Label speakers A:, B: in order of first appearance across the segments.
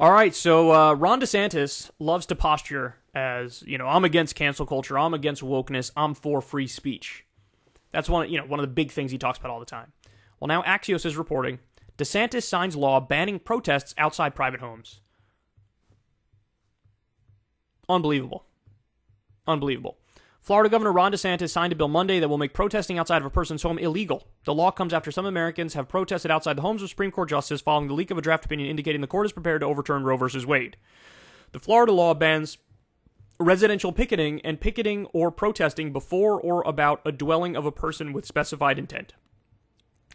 A: All right, so Ron DeSantis loves to posture as, I'm against cancel culture, I'm against wokeness, I'm for free speech. That's one of the big things he talks about all the time. Well, now Axios is reporting DeSantis signs law banning protests outside private homes. Unbelievable. Florida Governor Ron DeSantis signed a bill Monday that will make protesting outside of a person's home illegal. The law comes after some Americans have protested outside the homes of Supreme Court justices following the leak of a draft opinion indicating the court is prepared to overturn Roe v. Wade. The Florida law bans residential picketing and picketing or protesting before or about a dwelling of a person with specified intent.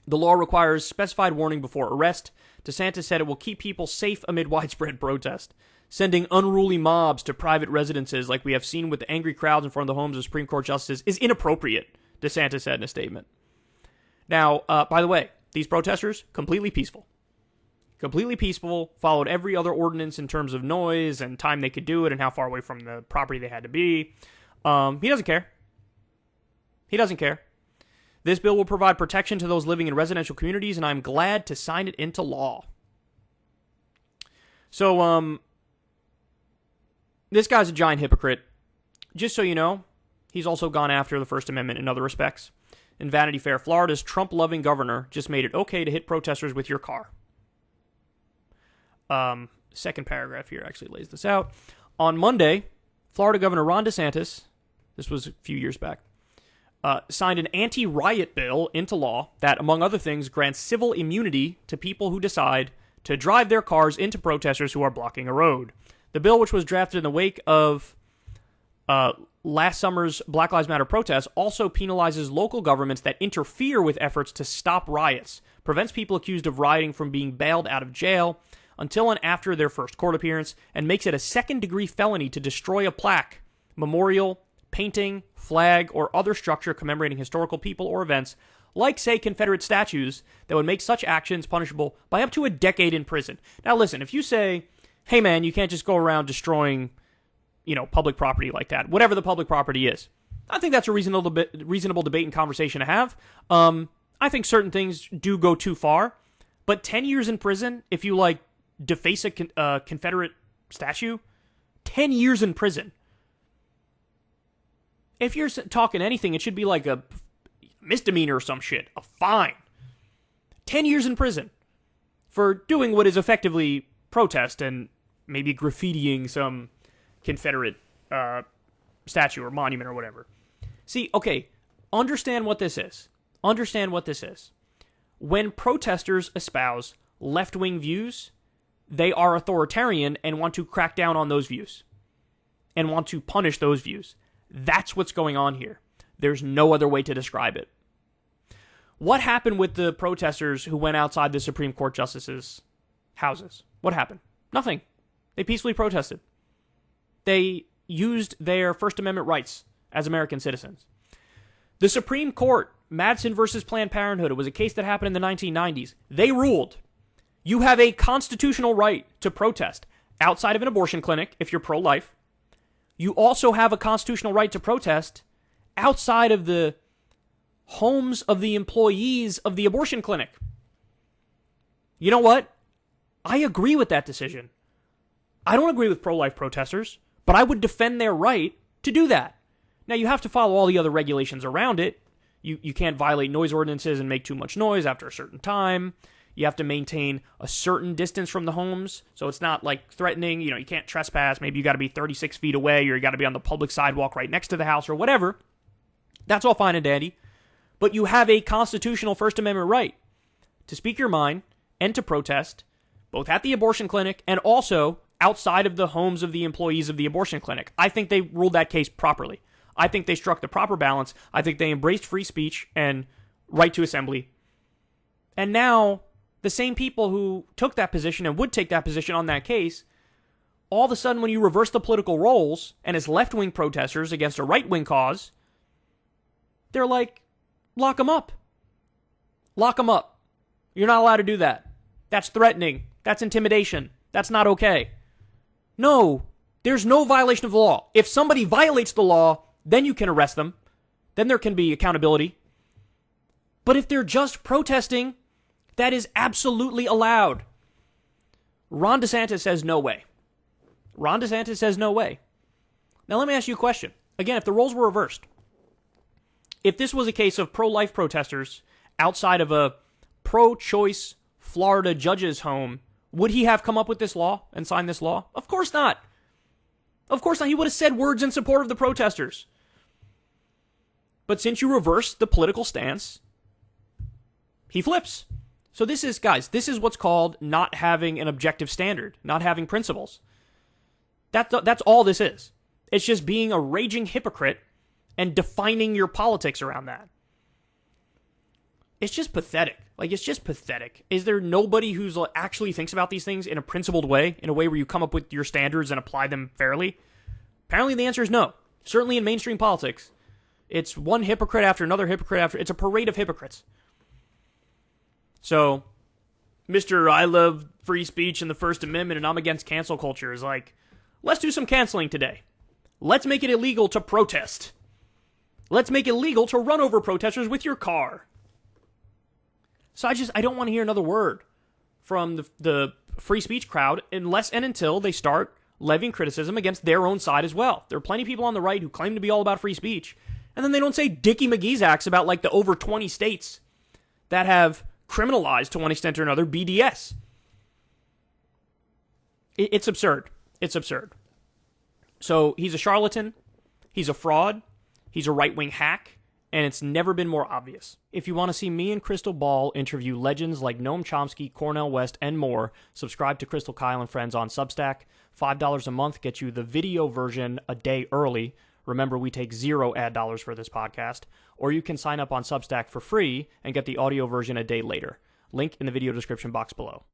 A: The law requires specified warning before arrest. DeSantis said it will keep people safe amid widespread protest. Sending unruly mobs to private residences like we have seen with the angry crowds in front of the homes of Supreme Court justices is inappropriate, DeSantis said in a statement. Now, by the way, these protesters, completely peaceful, followed every other ordinance in terms of noise and time they could do it and how far away from the property they had to be. He doesn't care. This bill will provide protection to those living in residential communities, and I'm glad to sign it into law. So, this guy's a giant hypocrite. Just so you know, he's also gone after the First Amendment in other respects. In Vanity Fair, Florida's Trump-loving governor just made it okay to hit protesters with your car. Second paragraph here actually lays this out. On Monday, Florida Governor Ron DeSantis, this was a few years back, signed an anti-riot bill into law that, among other things, grants civil immunity to people who decide to drive their cars into protesters who are blocking a road. The bill, which was drafted in the wake of last summer's Black Lives Matter protests, also penalizes local governments that interfere with efforts to stop riots, prevents people accused of rioting from being bailed out of jail until and after their first court appearance, and makes it a second-degree felony to destroy a plaque, memorial, painting, flag, or other structure commemorating historical people or events, like, say, Confederate statues, that would make such actions punishable by up to a decade in prison. Now, listen, if you say, hey, man, you can't just go around destroying, public property like that, whatever the public property is, I think that's a reasonable debate and conversation to have. I think certain things do go too far, but 10 years in prison, if you, deface a Confederate statue, 10 years in prison. If you're talking anything, it should be like a misdemeanor or some shit, a fine. 10 years in prison for doing what is effectively protest and maybe graffitiing some Confederate statue or monument or whatever. See, okay, understand what this is. When protesters espouse left-wing views, they are authoritarian and want to crack down on those views and want to punish those views. That's what's going on here. There's no other way to describe it. What happened with the protesters who went outside the Supreme Court justices' houses? What happened? Nothing. They peacefully protested. They used their First Amendment rights as American citizens. The Supreme Court, Madsen versus Planned Parenthood, it was a case that happened in the 1990s. They ruled, you have a constitutional right to protest outside of an abortion clinic if you're pro-life. You also have a constitutional right to protest outside of the homes of the employees of the abortion clinic. You know what? I agree with that decision. I don't agree with pro-life protesters, but I would defend their right to do that. Now, you have to follow all the other regulations around it. You can't violate noise ordinances and make too much noise after a certain time. You have to maintain a certain distance from the homes, so it's not threatening. You can't trespass. Maybe you got to be 36 feet away, or you got to be on the public sidewalk right next to the house, or whatever. That's all fine and dandy. But you have a constitutional First Amendment right to speak your mind and to protest, both at the abortion clinic and also outside of the homes of the employees of the abortion clinic. I think they ruled that case properly. I think they struck the proper balance. I think they embraced free speech and right to assembly. And now, the same people who took that position and would take that position on that case, all of a sudden when you reverse the political roles and it's left-wing protesters against a right-wing cause, they're like, lock them up. Lock them up. You're not allowed to do that. That's threatening. That's intimidation. That's not okay. No, there's no violation of the law. If somebody violates the law, then you can arrest them. Then there can be accountability. But if they're just protesting, that is absolutely allowed. Ron DeSantis says no way. Ron DeSantis says no way. Now let me ask you a question. Again, if the roles were reversed, if this was a case of pro-life protesters outside of a pro-choice Florida judge's home, would he have come up with this law and signed this law? Of course not. Of course not. He would have said words in support of the protesters. But since you reverse the political stance, he flips. So this is, guys, this is what's called not having an objective standard, not having principles. That's all this is. It's just being a raging hypocrite and defining your politics around that. It's just pathetic. Like, it's just pathetic. Is there nobody who's actually thinks about these things in a principled way, in a way where you come up with your standards and apply them fairly? Apparently the answer is no. Certainly in mainstream politics, it's one hypocrite after another hypocrite after. It's a parade of hypocrites. So, Mr. I love free speech and the First Amendment and I'm against cancel culture is like, let's do some canceling today. Let's make it illegal to protest. Let's make it illegal to run over protesters with your car. So I don't want to hear another word from the free speech crowd unless and until they start levying criticism against their own side as well. There are plenty of people on the right who claim to be all about free speech, and then they don't say Dickie McGee's acts about like the over 20 states that have criminalized to one extent or another BDS. It's absurd. It's absurd. So he's a charlatan, he's a fraud, he's a right-wing hack, and it's never been more obvious. If you want to see me and Crystal Ball interview legends like Noam Chomsky, Cornel West, and more, subscribe to Crystal Kyle and Friends on Substack. $5 a month gets you the video version a day early. Remember, we take 0 ad dollars for this podcast. Or you can sign up on Substack for free and get the audio version a day later. Link in the video description box below.